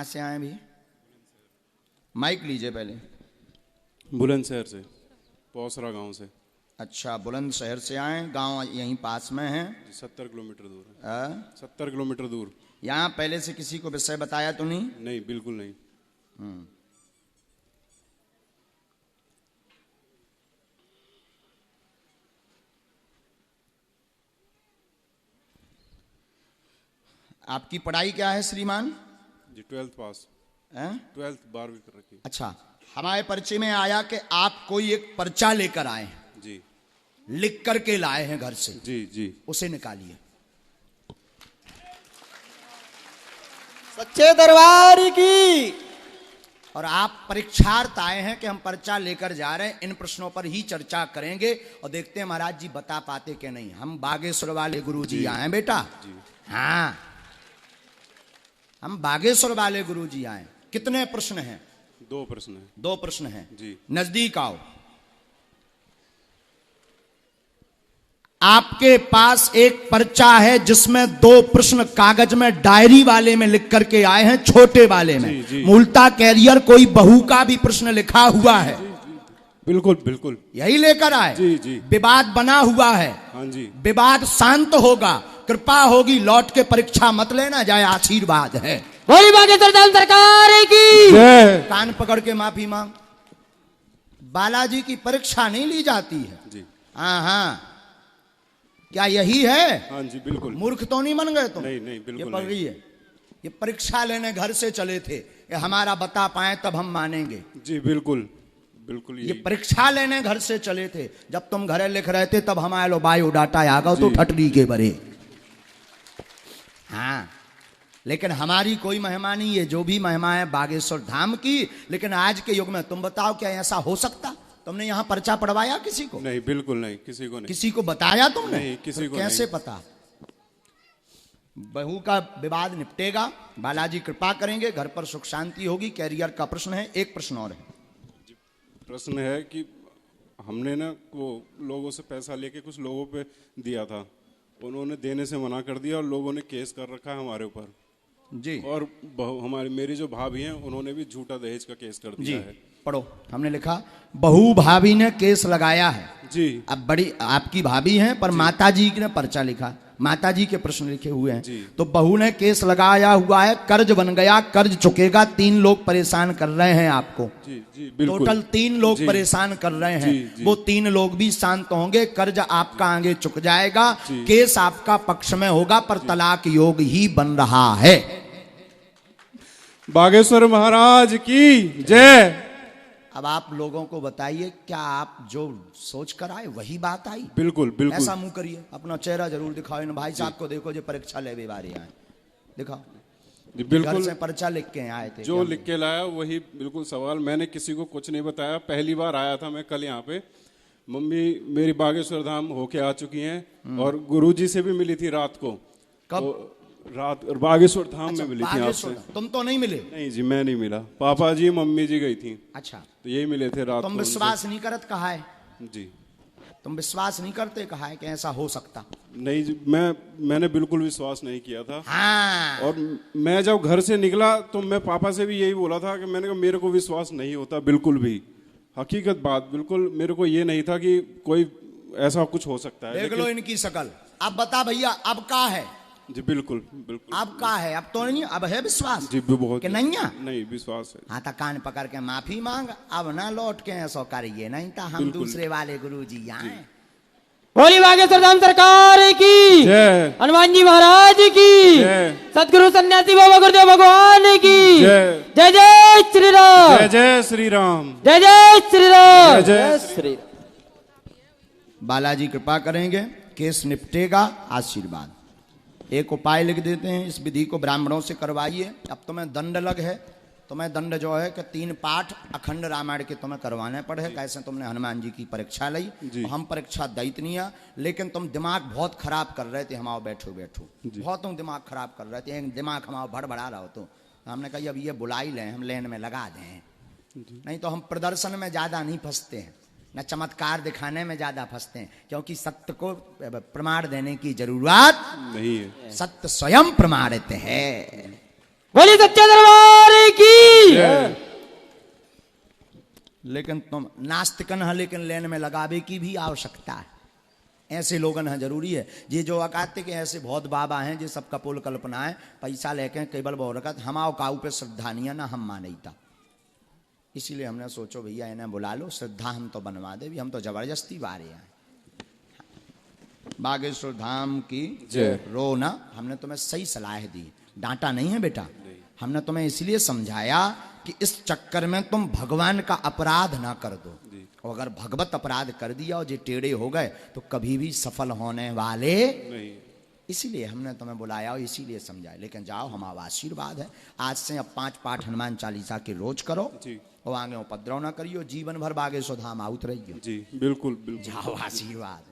से आए भी? माइक लीजिए पहले। बुलंदशहर से, पौसरा गांव से। अच्छा, बुलंदशहर से आए, गांव यहीं पास में है? 70 किलोमीटर दूर है। 70 किलोमीटर दूर। यहाँ पहले से किसी को विषय बताया तो नहीं? नहीं, बिल्कुल नहीं। आपकी पढ़ाई क्या है श्रीमान? जी 12th पास। हैं? 12th 12वीं कर रखी। अच्छा, हमारे परिचय में आया कि आप कोई एक पर्चा लेकर आए हैं। जी। लिख करके लाए हैं घर से। जी जी। उसे निकालिए। सच्चे दरबार की। और आप परीक्षार्थ आए हैं कि हम पर्चा लेकर जा रहे हैं, इन प्रश्नों पर ही चर्चा करेंगे और देखते हैं महाराज जी बता पाते कि नहीं। हम बागेश्वर वाले गुरु जी आए हैं बेटा। हाँ, हम बागेश्वर वाले गुरु जी आए। कितने प्रश्न हैं? 2 प्रश्न है। 2 प्रश्न हैं जी। नजदीक आओ। आपके पास एक पर्चा है जिसमें 2 प्रश्न कागज में डायरी वाले में लिख करके आए हैं, छोटे वाले में। जी, जी। मूलता कैरियर कोई बहू का भी प्रश्न लिखा हुआ है। बिल्कुल बिल्कुल। यही लेकर आए। जी जी। विवाद बना हुआ है। हाँ जी। विवाद शांत होगा, कृपा होगी, लौट के परीक्षा मत लेना, जाए आशीर्वाद है। बोली बागेश्वर धाम सरकार की। कान पकड़ के माफी मांग। बालाजी की परीक्षा नहीं ली जाती है। जी। हाँ हाँ, क्या यही है? हाँ जी बिल्कुल। मूर्ख तो नहीं बन गए तुम? नहीं नहीं बिल्कुल ये पढ़ रही है। ये परीक्षा लेने घर से चले थे, ये हमारा बता पाए तब हम मानेंगे। जी बिल्कुल बिल्कुल। ये परीक्षा लेने घर से चले थे, जब तुम घरे लिख रहे थे तब हमारे लो बायो डाटा आ गए तो ठटरी के बरे। हाँ, लेकिन हमारी कोई महिमा नहीं है, जो भी महिमा है बागेश्वर धाम की। लेकिन आज के युग में तुम बताओ क्या ऐसा हो सकता? तुमने यहाँ पर्चा पढ़वाया किसी को? नहीं, बिल्कुल नहीं, किसी को नहीं। किसी को बताया तुमने? नहीं, किसी को कैसे नहीं। पता? बहू का विवाद निपटेगा, बालाजी कृपा करेंगे, घर पर सुख शांति होगी। कैरियर का प्रश्न है। एक प्रश्न और है। प्रश्न है कि हमने ना वो लोगों से पैसा लेके कुछ लोगों पे दिया था, उन्होंने देने से मना कर दिया और लोगों ने केस कर रखा है हमारे ऊपर जी। और हमारी मेरी जो भाभी हैं उन्होंने भी झूठा दहेज का केस कर दिया है। पढ़ो, हमने लिखा बहू भाभी ने केस लगाया है। जी। अब बड़ी आपकी भाभी हैं, पर माता जी ने पर्चा लिखा, माता जी के प्रश्न लिखे हुए हैं। तो बहू ने केस लगाया हुआ है, कर्ज बन गया, कर्ज चुकेगा, 3 लोग परेशान कर रहे हैं आपको। जी जी बिल्कुल। टोटल 3 लोग परेशान कर रहे हैं। जी। वो 3 लोग भी शांत होंगे, कर्ज आपका आगे चुक जाएगा, केस आपका पक्ष में होगा, पर तलाक योग ही बन रहा है। बागेश्वर महाराज की जय। अब आप लोगों को बताइए, क्या आप जो सोच कर आए वही बात आई? बिल्कुल बिल्कुल। ऐसा मुंह करिए, अपना चेहरा जरूर दिखाओ। इन भाई साहब को देखो जो परीक्षा ले बारी आए, दिखाओ। जी बिल्कुल। घर से पर्चा लिख के आए थे? जो लिख के लाया वही बिल्कुल सवाल। मैंने किसी को कुछ नहीं बताया, पहली बार आया था मैं कल यहाँ पे। मम्मी मेरी बागेश्वर धाम होके आ चुकी हैं और गुरुजी से भी मिली थी रात को। कब? तो रात बागेश्वर धाम अच्छा, में मिली थी आपसे। तुम तो नहीं मिले? नहीं जी, मैं नहीं मिला। पापा जी मम्मी जी गई थी। अच्छा, तो यही मिले थे रात को। तुम विश्वास नहीं करत कहा है? जी। तुम विश्वास नहीं करते कहा है कि ऐसा हो सकता? नहीं जी, मैंने बिल्कुल विश्वास नहीं किया था। हाँ। और मैं जब घर से निकला तो मैं पापा से भी यही बोला था कि मैंने कहा मेरे को विश्वास नहीं होता बिल्कुल भी। हकीकत बात, बिल्कुल मेरे को ये नहीं था कि कोई ऐसा कुछ हो सकता है। देख लो इनकी शकल। अब बता भैया, अब का है? जी बिल्कुल बिल्कुल। अब का है? अब तो नहीं, अब है विश्वास? जी बहुत। कि नहीं है? नहीं, विश्वास है। हाँ, तो कान पकड़ के माफी मांग, अब ना लौट के ऐसा करिए, नहीं तो हम दूसरे वाले गुरु जी आए। बोली बागेश्वर धाम सरकार की जय। हनुमान जी महाराज की जय। सतगुरु सन्यासी बाबा गुरुदेव भगवान की जय। जय जय श्री राम। जय जय श्री राम। जय जय श्री राम। जय जय श्री। बालाजी कृपा करेंगे, केस निपटेगा, आशीर्वाद। एक उपाय लिख देते हैं, इस विधि को ब्राह्मणों से करवाइए। अब तुम्हें दंड लग है, तुम्हें दंड जो है कि 3 पाठ अखंड रामायण के तुम्हें करवाने पड़े। कैसे तुमने हनुमान जी की परीक्षा ली, तो हम परीक्षा दैत नहीं है, लेकिन तुम दिमाग बहुत खराब कर रहे थे। हमाओ बैठो बैठो, बहुत तुम दिमाग खराब कर रहे थे। एक दिमाग हमारा भड़बड़ा रहा हो तो हमने कहा अब ये बुला ही लें, हम लेन में लगा दें, नहीं तो हम प्रदर्शन में ज्यादा नहीं फंसते हैं, न चमत्कार दिखाने में ज्यादा फंसते हैं, क्योंकि सत्य को प्रमाण देने की जरूरत नहीं है। सत्य स्वयं प्रमाणित है। बोली सच्चे दरबार की जय। लेकिन तुम नास्तिकन है, लेकिन लेन में लगावे की भी आवश्यकता है। ऐसे लोगन है जरूरी है। ये जो कहते कि ऐसे बहुत बाबा हैं जो सब कपोल कल्पना है, पैसा लेके केवल बहुरकत हमाओ काऊ पे श्रद्धा नहीं है ना, हम माने था। इसीलिए हमने सोचो भैया इन्हें बुला लो, श्रद्धा हम तो बनवा दे भी, हम तो जबरदस्ती बारे हैं। बागेश्वर धाम की जय। रो ना, हमने तुम्हें सही सलाह दी, डांटा नहीं है बेटा। हमने तुम्हें इसलिए समझाया कि इस चक्कर में तुम भगवान का अपराध ना कर दो, और अगर भगवत अपराध कर दिया और ये टेढ़े हो गए तो कभी भी सफल होने वाले नहीं। इसीलिए हमने तुम्हें बुलाया और इसीलिए समझाया। लेकिन जाओ, हमारा आशीर्वाद है। आज से अब 5 पाठ हनुमान चालीसा के रोज करो जी और आगे उपद्रव ना करियो, जीवन भर बागेश्वर धाम आउत रहियो। जी बिल्कुल बिल्कुल। जाओ, आशीर्वाद।